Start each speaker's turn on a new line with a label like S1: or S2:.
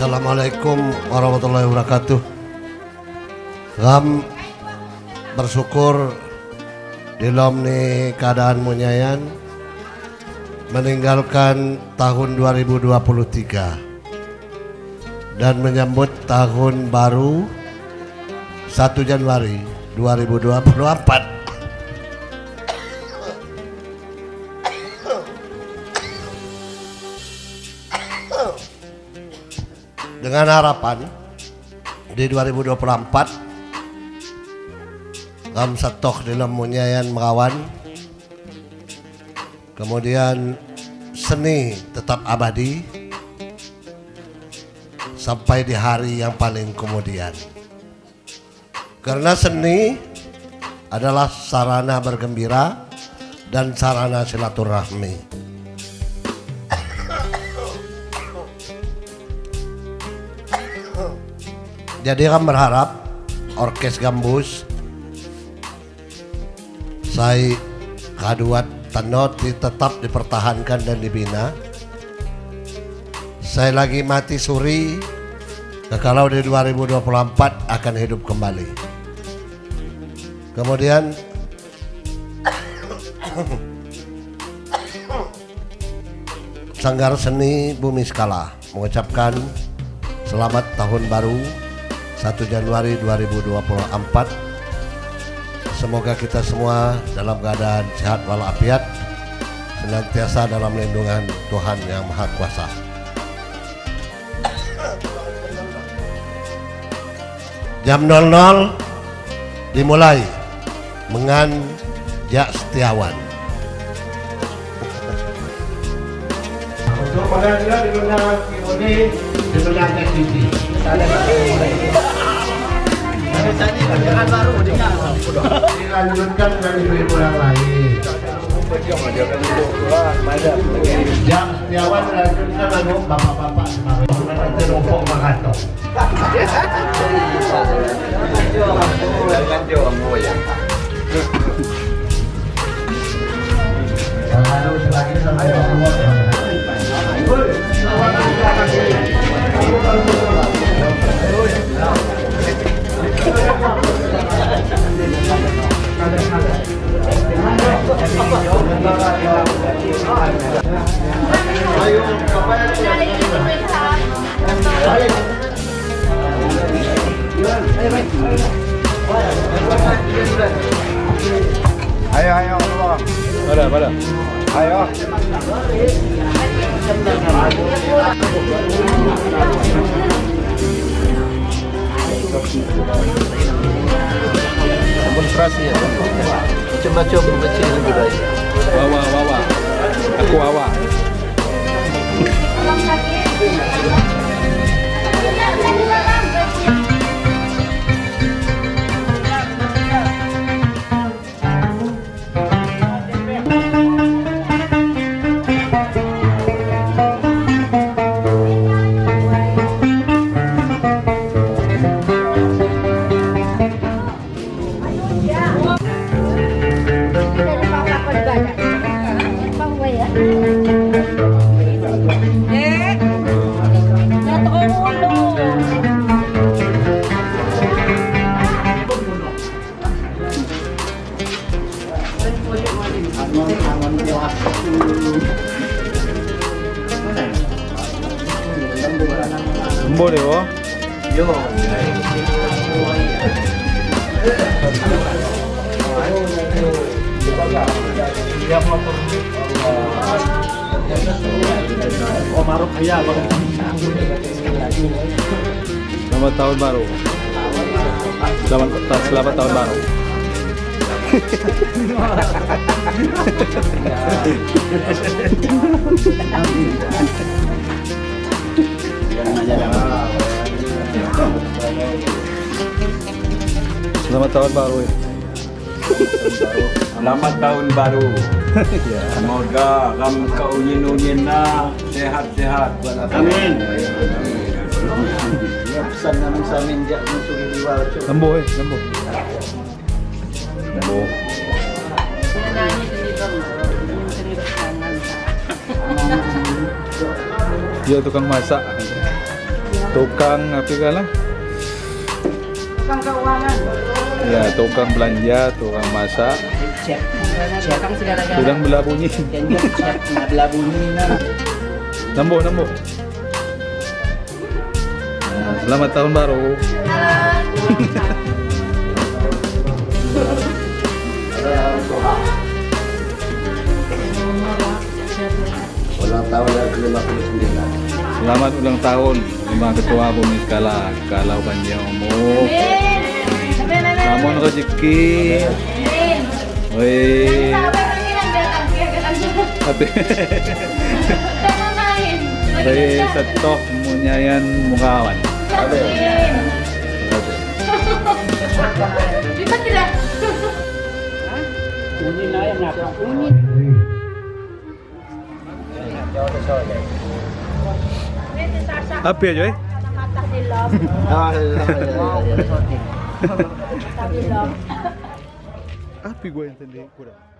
S1: Assalamualaikum warahmatullahi wabarakatuh. Ram bersyukur dilom ni keadaan munyayan meninggalkan tahun 2023 dan menyambut tahun baru 1 Januari 2024. Dengan harapan di 2024 Ram satok dalam munyayan merawan, kemudian seni tetap abadi sampai di hari yang paling kemudian. Karena seni adalah sarana bergembira dan sarana silaturahmi. Jadi kami berharap Orkes Gambus saya kaduat tanot tetap dipertahankan dan dibina. Saya lagi mati suri kalau di 2024 akan hidup kembali. Kemudian Sanggar Seni Bumi Skala mengucapkan selamat tahun baru 1 Januari 2024. Semoga kita semua dalam keadaan sehat walafiat, senantiasa dalam lindungan Tuhan Yang Maha Kuasa. Jam 00 dimulai dengan Jak Setiawan.
S2: Untuk pada juga diundang Kimoni, diundang KTV. Jangan baru dilanjutkan dengan ibu-ibu yang lain. Jam Setiawan dilanjutkan dengan bapak-bapak nanti rompok makato. Lalu selagi sampai ayo pada ayo
S3: demonstrasi ya, macam-macam kecil budaya. Wawa, aku wawa. Boleh oh. Yo. Selamat tahun baru. Selamat tahun baru. Selamat tahun baru.
S4: Selamat tahun baru. Semoga kamu kaunyin-unyinna sehat-sehat.
S2: Amin.
S3: Pesan namin sa amin dyan musuh iliwa.
S4: Lembo.
S3: Dia tukang masak. tukang apa lah?
S5: Tukang keuangan.
S3: Ya, tukang belanja, tukang masak,
S5: Chef. Chef kang segala-galanya.
S3: sedang belah bunyi.
S5: Dan dia chef na belah bunyi na.
S3: Nambok. Selamat tahun baru.
S1: Ulang tahun yang ke-59.
S3: Selamat ulang tahun lima ketua bumi skala kalau panjang umur. Namun rezeki. Woi. Tapi saya setok munyayan mukawan.
S6: Bisa tidak?
S5: Bunyi na yan na. Bunyi.
S3: Apa ya, Joy? Api gue yang tadi kurang.